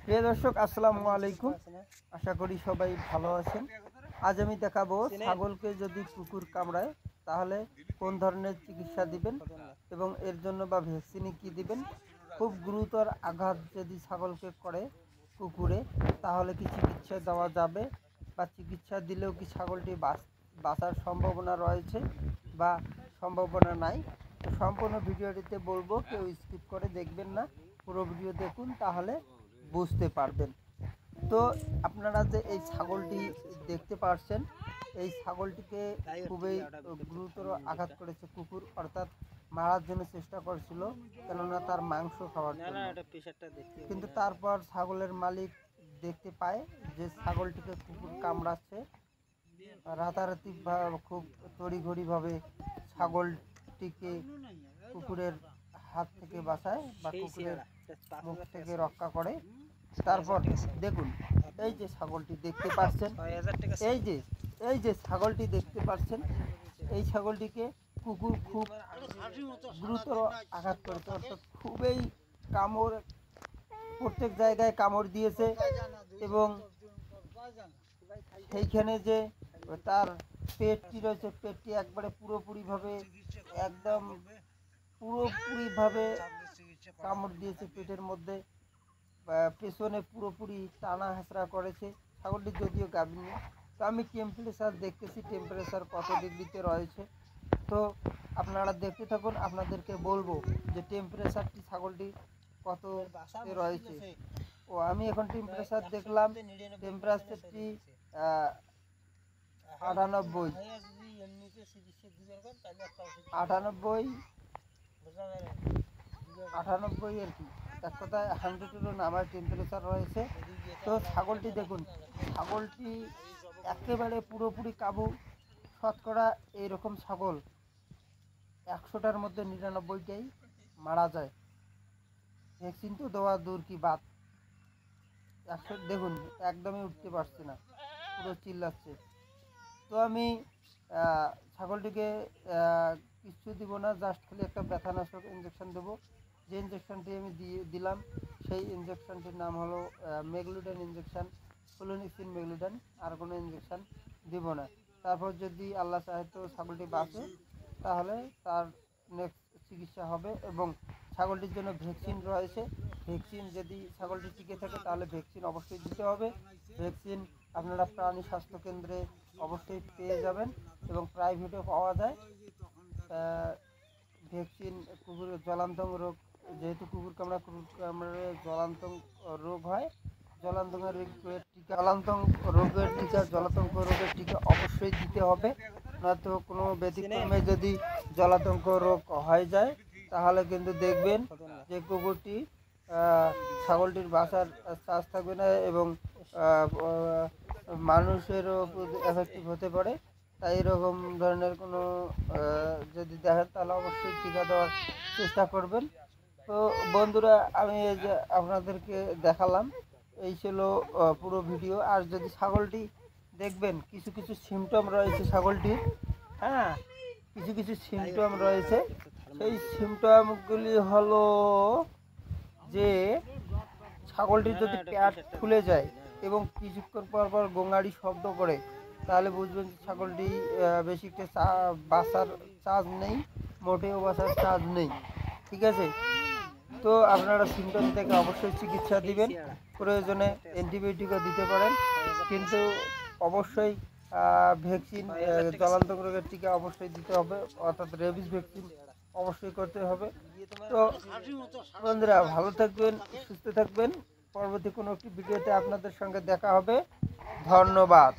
প্রিয় দর্শক, আসসালামু আলাইকুম। আশা করি সবাই ভালো আছেন। আজ আমি দেখাবো ছাগলকে যদি কুকুর কামড়ায় তাহলে কোন ধরনের চিকিৎসা দিবেন এবং এর জন্য বা ভ্যাকসিনে কি দিবেন। খুব গুরুতর আঘাত যদি ছাগলকে করে কুকুরে, তাহলে কি চিকিৎসা দেওয়া যাবে বা চিকিৎসা দিলেও কি ছাগলটি বাঁচার সম্ভাবনা রয়েছে বা সম্ভাবনা নাই। তো সম্পূর্ণ ভিডিওটিতে বলবো, কেউ স্কিপ করে দেখবেন না, পুরো ভিডিও দেখুন, তাহলে বুঝতে পারবেন। তো আপনারা যে এই ছাগলটি দেখতে পাচ্ছেন, এই ছাগলটিকে খুবই গুরুতর আঘাত করেছে কুকুর, অর্থাৎ মারার জন্য চেষ্টা করছিল, কেননা তার মাংস খাওয়ার জন্য। কিন্তু তারপর ছাগলের মালিক দেখতে পায় যে ছাগলটিকে কুকুর কামড়াচ্ছে। রাতারাতি খুব তড়িঘড়িভাবে ছাগলটিকে কুকুরের হাত থেকে বাঁচায় বা কুকুরের মুখ থেকে রক্ষা করে। তারপর দেখুন, এই যে ছাগলটি দেখতে পাচ্ছেন, এই যে ছাগলটি দেখতে পাচ্ছেন, এই ছাগলটিকে কুকুর খুব গুরুতর আঘাত করেছে, অর্থাৎ খুবই কামড়, প্রত্যেক জায়গায় কামড় দিয়েছে। এবং সেইখানে যে তার পেটটি রয়েছে, পেটটি একবারে পুরোপুরিভাবে কামড় দিয়েছে পেটের মধ্যে, পেছনে পুরোপুরি টানা হেঁচড়া করেছে। ছাগলটি যদিও গাভিনী। তো আমি টেম্পারেচার দেখতেছি, টেম্পারেচার কত ডিগ্রিতে রয়েছে। তো আপনারা দেখতে থাকুন, আপনাদেরকে বলবো যে টেম্পারেচারটি ছাগলটি কত রয়েছে। ও আমি এখন টেম্পারেচার দেখলাম, টেম্পারেচারটি 98 আর কি, এক কথায় 100-এরও নামার টেম্পারেচার রয়েছে। তো ছাগলটি দেখুন, ছাগলটি একেবারে পুরোপুরি কাবু। শতকরা এইরকম ছাগল 100টার মধ্যে 99টাই মারা যায়। ভ্যাকসিন তো দেওয়া দূর কি বাদ, 100 দেখুন একদমই উঠতে পারছে না, পুরো চিল্লাচ্ছে। তো আমি ছাগলটিকে কিছু দিব না, জাস্ট খালি একটা ব্যথানাশক ইঞ্জেকশন দেবো। যে ইঞ্জেকশনটি আমি দিলাম সেই ইঞ্জেকশনটির নাম হলো মেগলুডান ইঞ্জেকশন, ফ্লুনিক্সিন মেগলুডান, আর কোনো ইঞ্জেকশন দিব না। তারপর যদি আল্লাহ চাহে তো ছাগলটি বাঁচে, তাহলে তার নেক্সট চিকিৎসা হবে। এবং ছাগলটির জন্য ভ্যাকসিন রয়েছে, ভ্যাকসিন যদি ছাগলটি টিকে থাকে তাহলে ভ্যাকসিন অবশ্যই দিতে হবে। ভ্যাকসিন আপনারা প্রাণী স্বাস্থ্য কেন্দ্রে অবশ্যই পেয়ে যাবেন এবং প্রাইভেটেও পাওয়া যায়। ভ্যাকসিন কুকুরের জলান্তক রোগ, যেহেতু কুকুর কামড়ে জলান্তক রোগ হয়, জলাতঙ্ক রোগের টিকা অবশ্যই দিতে হবে। নয়তো কোনো ব্যতিক্রমে যদি জলাতঙ্ক রোগ হয়ে যায়, তাহলে কিন্তু দেখবেন যে কুকুরটি ছাগলটির বাঁচার চান্স থাকবে না এবং মানুষেরও এফেক্টিভ হতে পারে। তাই এরকম ধরনের কোনো যদি দেখেন তাহলে অবশ্যই টিকা দেওয়ার চেষ্টা করবেন। তো বন্ধুরা, আমি এই যে আপনাদেরকে দেখালাম, এই ছিল পুরো ভিডিও। আর যদি ছাগলটি দেখবেন কিছু কিছু সিমটম রয়েছে ছাগলটির, হ্যাঁ, কিছু সিমটম রয়েছে। সেই সিমটমগুলি হলো যে ছাগলটির যদি পেট ফুলে যায় এবং কিছুক্ষণ পর পর গোঙাড়ি শব্দ করে, তাহলে বুঝবেন ছাগলটি বেশি একটা বাঁচার চান্স নেই, মোটেও বাঁচার চান্স নেই। ঠিক আছে? তো আপনারা সিমটম থেকে অবশ্যই চিকিৎসা দিবেন, প্রয়োজনে অ্যান্টিবায়োটিকও দিতে পারেন, কিন্তু অবশ্যই ভ্যাকসিন, জলান্তক রোগের টিকা অবশ্যই দিতে হবে, অর্থাৎ রেবিস ভ্যাকসিন অবশ্যই করতে হবে। তো বন্ধুরা, ভালো থাকবেন, সুস্থ থাকবেন। পরবর্তী কোনো একটি ভিডিওতে আপনাদের সঙ্গে দেখা হবে। ধন্যবাদ।